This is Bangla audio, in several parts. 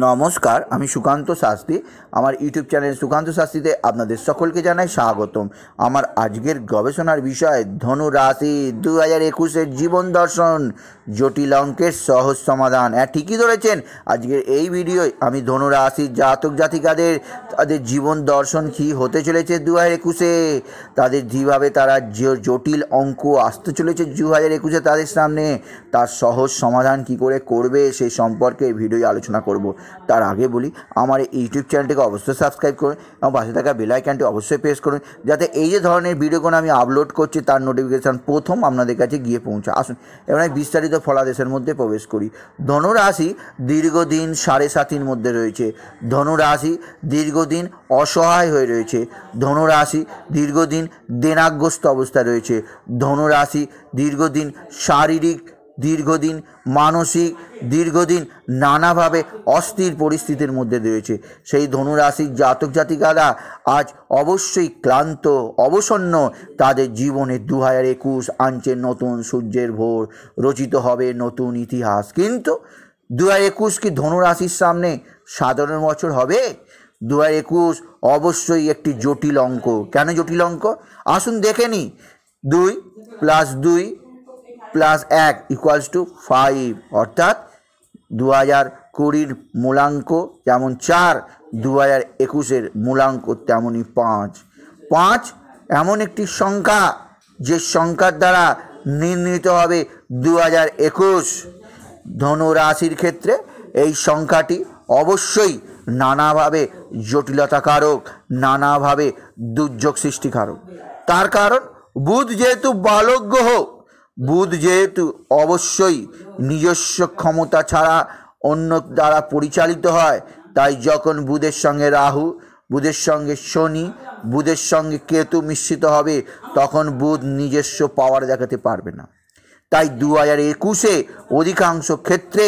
নমস্কার, আমি সুকান্ত শাস্ত্রী। আমার ইউটিউব চ্যানেল সুকান্ত শাস্ত্রীতে আপনাদের সকলকে জানাই স্বাগতম। আমার আজকের গবেষণার বিষয় ধনু রাশি 2021-এর জীবন দর্শন, জটিল অঙ্কের সহজ সমাধান। হ্যাঁ, ঠিকই ধরেছেন। আজকের এই ভিডিওয় আমি ধনু রাশির জাতক জাতিকাদের তাদের জীবন দর্শন কী হতে চলেছে 2021-এ, তাদের যেভাবে তারা জটিল অঙ্ক আসতে চলেছে 2021-এ তাদের সামনে, তার সহজ সমাধান কি করে করবে সেই সম্পর্কে এই ভিডিওয় আলোচনা করব। তার আগে বলি, আমার এই ইউটিউব চ্যানেলটিকে অবশ্যই সাবস্ক্রাইব করুন এবং পাশে থাকা বেল আইকনটি অবশ্যই প্রেস করুন, যাতে এই যে ধরনের ভিডিওগুলো আমি আপলোড করছি তার নোটিফিকেশান প্রথম আপনাদের কাছে গিয়ে পৌঁছায়। আসুন এবার আমি বিস্তারিত ফলাদেশের মধ্যে প্রবেশ করি। ধনুরাশি দীর্ঘদিন 7.5-র মধ্যে রয়েছে। ধনুরাশি দীর্ঘদিন অসহায় হয়ে রয়েছে। ধনুরাশি দীর্ঘদিন দেনাগ্রস্ত অবস্থায় রয়েছে। ধনুরাশি দীর্ঘদিন শারীরিক, দীর্ঘদিন মানসিক, দীর্ঘদিন নানাভাবে অস্থির পরিস্থিতির মধ্যে রয়েছে। সেই ধনুরাশির জাতক জাতিকারা আজ অবশ্যই ক্লান্ত, অবসন্ন। তাদের জীবনে 2021 আনছে নতুন সূর্যের ভোর, রচিত হবে নতুন ইতিহাস। কিন্তু 2021 কি ধনুরাশির সামনে সাধারণ বছর হবে? 2021 অবশ্যই একটি জটিল অঙ্ক। কেন জটিল অঙ্ক? আসুন দেখে নিই। 2 + 2 + 1 = 5, অর্থাৎ 2020-র মূলাঙ্ক যেমন 4, 2021-এর মূলাঙ্ক তেমনই 5। 5 এমন একটি সংখ্যা যে সংখ্যার দ্বারা নির্ণীত হবে 2021। ধনুরাশির ক্ষেত্রে এই সংখ্যাটি অবশ্যই নানাভাবে জটিলতাকারক, নানাভাবে দুর্যোগ সৃষ্টিকারক। তার কারণ বুধ যেহেতু বালক গ্রহ, বুধ যেহেতু অবশ্যই নিজস্ব ক্ষমতা ছাড়া অন্য দ্বারা পরিচালিত হয়, তাই যখন বুধের সঙ্গে রাহু, বুধের সঙ্গে শনি, বুধের সঙ্গে কেতু মিশ্রিত হবে, তখন বুধ নিজস্ব পাওয়ার দেখাতে পারবে না। তাই 2021-এ অধিকাংশ ক্ষেত্রে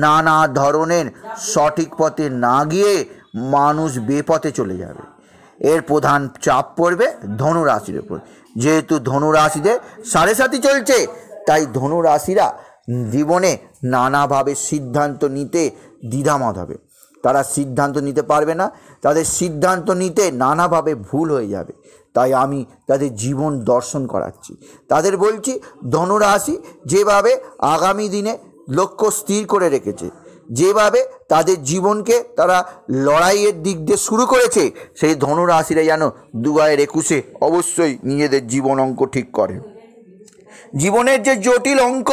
নানা ধরনের সঠিক পথে না গিয়ে মানুষ বেপথে চলে যাবে। এর প্রধান চাপ পড়বে ধনুরাশির ওপর। যেহেতু ধনুরাশিতে 7.5 চলছে, তাই ধনুরাশিরা জীবনে নানাভাবে সিদ্ধান্ত নিতে দ্বিধামত হবে। তারা সিদ্ধান্ত নিতে পারবে না, তাদের সিদ্ধান্ত নিতে নানাভাবে ভুল হয়ে যাবে। তাই আমি তাদের জীবন দর্শন করাচ্ছি। তাদের বলছি, ধনুরাশি যেভাবে আগামী দিনে লক্ষ্য স্থির করে রেখেছে, যেভাবে তাদের জীবনকে তারা লড়াইয়ের দিক দিয়ে শুরু করেছে, সেই ধনুরাশিরা যেন 2021-এ অবশ্যই নিজেদের জীবন অঙ্ক ঠিক করে। জীবনের যে জটিল অঙ্ক,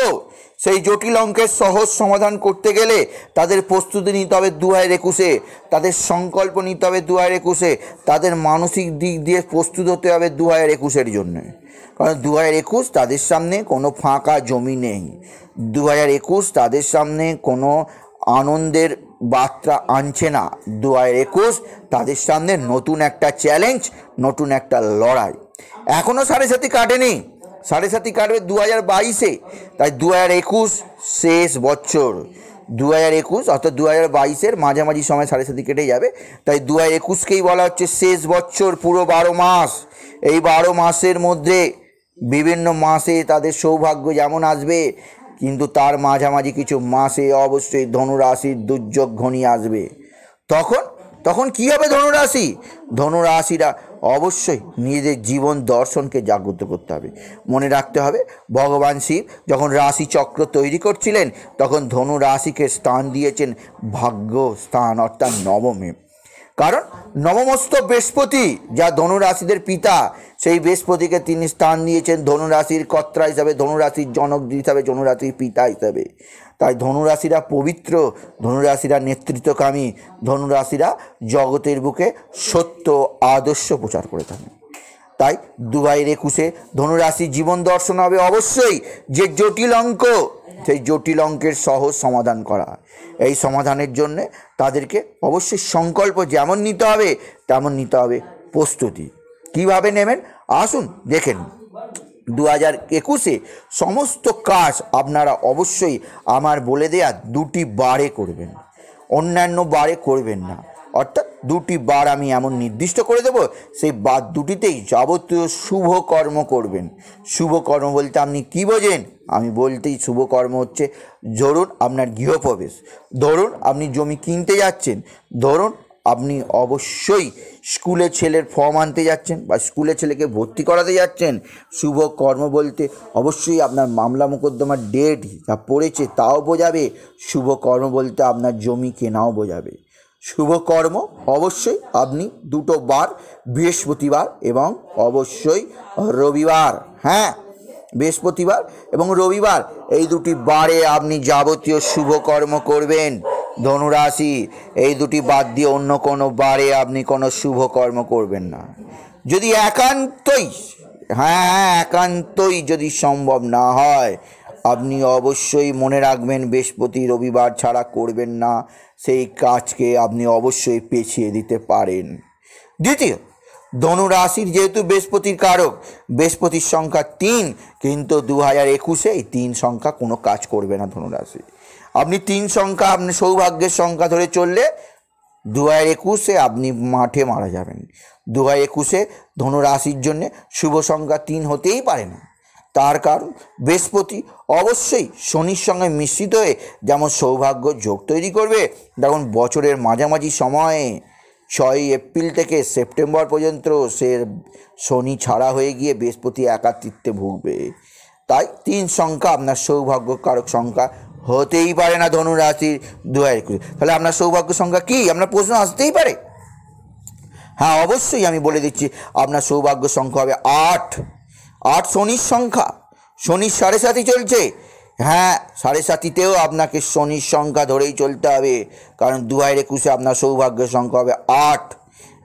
সেই জটিল অঙ্কের সহজ সমাধান করতে গেলে তাদের প্রস্তুতি নিতে হবে 2021-এ, তাদের সংকল্প নিতে হবে 2021-এ, তাদের মানসিক দিক দিয়ে প্রস্তুত হতে হবে 2021-এর জন্য। কারণ 2021 তাদের সামনে কোনো ফাঁকা জমি নেই। 2021 তাদের সামনে কোনো আনন্দের বার্তা আনছে না। 2021 তাদের সামনে নতুন একটা চ্যালেঞ্জ, নতুন একটা লড়াই। এখনও 7.5 কাটেনি, 7.5 কাটবে 2022-এ। তাই 2021 শেষ বছর। 2021 অর্থাৎ 2022-এর মাঝামাঝি সময় 7.5 কেটে যাবে। তাই 2021-কেই বলা হচ্ছে শেষ বছর। পুরো 12 মাস, এই 12 মাসের মধ্যে বিভিন্ন মাসে তাদের সৌভাগ্য যেমন আসবে, কিন্তু তার মাঝামাঝি কিছু মাসে অবশ্যই ধনুরাশির দুর্যোগ ঘনিয়ে আসবে। তখন কি হবে ধনুরাশি? ধনুরাশিরা অবশ্যই নিজেদের জীবন দর্শনকে জাগ্রত করতে হবে। মনে রাখতে হবে, ভগবান শিব যখন রাশি চক্র তৈরি করছিলেন, তখন ধনু রাশিকে স্থান দিয়েছেন ভাগ্য স্থান, অর্থাৎ নবমে। কারণ নবমস্থ বৃহস্পতি, যা ধনুরাশিদের পিতা, সেই বৃহস্পতিকে তিনি স্থান দিয়েছেন ধনুরাশির কর্তা হিসাবে, ধনুরাশির জনক হিসাবে, ধনুরাশির পিতা হিসাবে। তাই ধনুরাশিরা পবিত্র, ধনুরাশিরা নেতৃত্বকামী, ধনুরাশিরা জগতের বুকে সত্য আদর্শ প্রচার করে থাকেন। তাই 2021-এ ধনুরাশির জীবন দর্শন হবে অবশ্যই যে জটিল অঙ্ক, সেই জটিল অঙ্কের সহজ সমাধান করা। এই সমাধানের জন্যে তাদেরকে অবশ্যই সংকল্প যেমন নিতে হবে, তেমন নিতে হবে প্রস্তুতি। কিভাবে নেবেন আসুন দেখেন। 2021-এ সমস্ত কাজ আপনারা অবশ্যই আমার বলে দেয়া 2টি বারে করবেন, অন্যান্য বারে করবেন না। অর্থাৎ দুটি বার আমি এমন নির্দিষ্ট করে দেব, সেই বার দুটিতেই যাবতীয় শুভ কর্ম করবেন। শুভ কর্ম বলতে আপনি কী বোঝেন? আমি বলতেই শুভ কর্ম হচ্ছে, ধরুন আপনার গৃহপ্রবেশ, ধরুন আপনি জমি কিনতে যাচ্ছেন, ধরুন আপনি অবশ্যই স্কুলে ছেলের ফর্ম আনতে যাচ্ছেন বা স্কুলে ছেলেকে ভর্তি করাতে যাচ্ছেন। শুভ কর্ম বলতে অবশ্যই আপনার মামলা মোকদ্দমার ডেট যা পড়েছে তাও বোঝাবে। শুভ কর্ম বলতে আপনার জমি কেনাও বোঝাবে। শুভ কর্ম অবশ্যই আপনি দুটো বার, বৃহস্পতিবার এবং অবশ্যই রবিবার, হ্যাঁ বৃহস্পতিবার এবং রবিবার, এই দুটি বারে আপনি যাবতীয় শুভ কর্ম করবেন। ধনুরাশি, এই দুটি বাদ দিয়ে অন্য কোনো বারে আপনি কোনো শুভ কর্ম করবেন না। যদি একান্তই যদি সম্ভব না হয়, আপনি অবশ্যই মনে রাখবেন বৃহস্পতি রবিবার ছাড়া করবেন না। সেই কাজকে আপনি অবশ্যই পেছিয়ে দিতে পারেন। দ্বিতীয়, ধনুরাশির যেহেতু বৃহস্পতির কারক, বৃহস্পতির সংখ্যা 3, কিন্তু 2021-এ এই 3 সংখ্যা কোনো কাজ করবে না ধনুরাশি। আপনি 3 সংখ্যা, আপনি সৌভাগ্যের সংখ্যা ধরে চললে 2021-এ আপনি মাঠে মারা যাবেন। 2021-এ ধনুরাশির জন্যে শুভ সংখ্যা 3 হতেই পারে না। তার কারণ বৃহস্পতি অবশ্যই শনির সঙ্গে মিশ্রিত হয়ে যেমন সৌভাগ্য যোগ তৈরি করবে, তখন বছরের মাঝামাঝি সময়ে 6 এপ্রিল থেকে সেপ্টেম্বর পর্যন্ত সে শনি ছাড়া হয়ে গিয়ে বৃহস্পতি একাকিত্বে ভুগবে। তাই 3 সংখ্যা আপনার সৌভাগ্যকারক সংখ্যা হতেই পারে না ধনুরাশির 2021। তাহলে আপনার সৌভাগ্য সংখ্যা কী? আপনার প্রশ্ন আসতেই পারে। হ্যাঁ, অবশ্যই আমি বলে দিচ্ছি, আপনার সৌভাগ্য সংখ্যা হবে 8। শনির সংখ্যা, শনির 7.5 চলছে। হ্যাঁ, 7.5তেও আপনাকে শনির সংখ্যা ধরেই চলতে হবে, কারণ 2021-এ আপনার সৌভাগ্যের সংখ্যা হবে 8।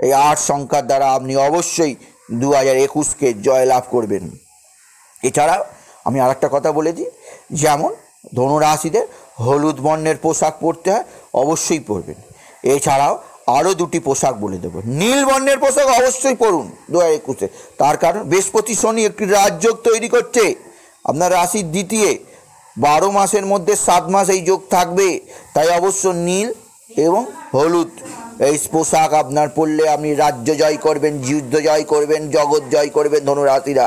এই 8 সংখ্যার দ্বারা আপনি অবশ্যই 2021-কে জয়লাভ করবেন। এছাড়াও আমি আরেকটা কথা বলে দিই, যেমন ধনুরাশিদের হলুদ বর্ণের পোশাক পরতে হয়, অবশ্যই পরবেন। এছাড়াও আরও 2টি পোশাক বলে দেবো। নীল বর্ণের পোশাক অবশ্যই পরুন 2021-এ, তার কারণ বৃহস্পতি শনি একটি রাজযোগ তৈরি করছে আপনার রাশির দ্বিতীয়। 12 মাসের মধ্যে 7 মাস এই যোগ থাকবে, তাই অবশ্য নীল এবং হলুদ এই পোশাক আপনার পরলে আপনি রাজ্য জয় করবেন, যুদ্ধ জয় করবেন, জগৎ জয় করবেন। ধনুরাশিরা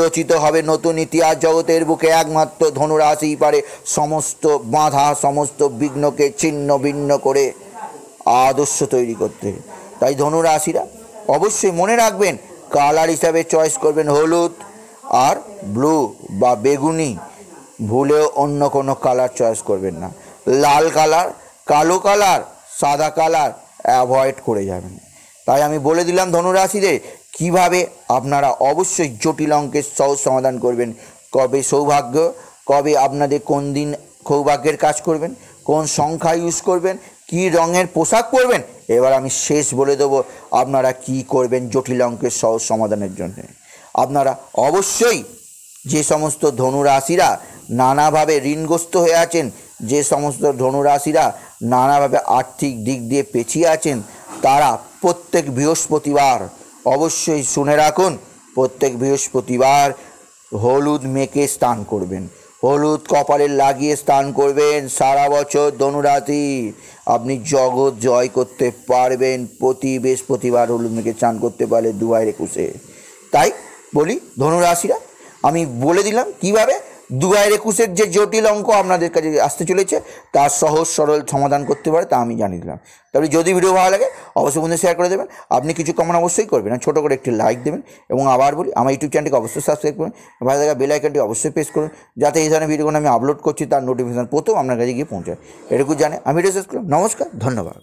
রচিত হবে নতুন ইতিহাস, জগতের বুকে একমাত্র ধনুরাশিই পারে সমস্ত বাধা, সমস্ত বিঘ্নকে ছিন্ন ভিন্ন করে আদর্শ তৈরি করতে। তাই ধনুরাশিরা অবশ্যই মনে রাখবেন, কালার হিসাবে চয়েস করবেন হলুদ আর ব্লু বা বেগুনি, ভুলেও অন্য কোনো কালার চয়েস করবেন না। লাল কালার, কালো কালার, সাদা কালার অ্যাভয়েড করে যাবেন। তাই আমি বলে দিলাম ধনুরাশিদের কিভাবে আপনারা অবশ্যই জটিল অঙ্কের সহজ সমাধান করবেন। কবে সৌভাগ্য, কবে আপনাদের কোন দিন সৌভাগ্যের কাজ করবেন, কোন সংখ্যা ইউজ করবেন, কী রঙের পোশাক পরবেন। এবার আমি শেষ বলে দেবো আপনারা কি করবেন জটিল অঙ্কের সহজ সমাধানের জন্য। আপনারা অবশ্যই যে সমস্ত ধনুরাশিরা নানাভাবে ঋণগ্রস্ত হয়ে আছেন, যে সমস্ত ধনুরাশিরা নানাভাবে আর্থিক দিক দিয়ে পেছিয়ে আছেন, তারা প্রত্যেক বৃহস্পতিবার অবশ্যই শুনে রাখুন, প্রত্যেক বৃহস্পতিবার হলুদ মেখে স্নান করবেন, হলুদ কপালে লাগিয়ে স্নান করবেন। সারা বছর ধনুরাশি আপনি জগৎ জয় করতে পারবেন, প্রতি বৃহস্পতিবার হলুদ মেখে স্নান করতে পারলে 2021-এ। তাই বলি ধনুরাশিরা, আমি বলে দিলাম কিভাবে 2021-এর যে জটিল অঙ্ক আপনাদের কাছে আসতে চলেছে তার সহজ সরল সমাধান করতে পারে, তা আমি জানিয়ে দিলাম। তবে যদি ভিডিও ভালো লাগে অবশ্যই বন্ধুদের শেয়ার করে দেবেন। আপনি কিছু কমেন্ট অবশ্যই করবেন, ছোটো করে একটি লাইক দেবেন, এবং আবার বলি আমার ইউটিউব চ্যানেলটিকে অবশ্যই সাবস্ক্রাইব করুন, ভালো লাগা বেল আইকনটি অবশ্যই প্রেস করুন, যাতে এই ধরনের ভিডিওগুলো আমি আপলোড করছি তার নোটিফিকেশান প্রথম আপনার কাছে গিয়ে পৌঁছায়। এটুকু জানে আমি ভিডিও শেষ করলাম। নমস্কার, ধন্যবাদ।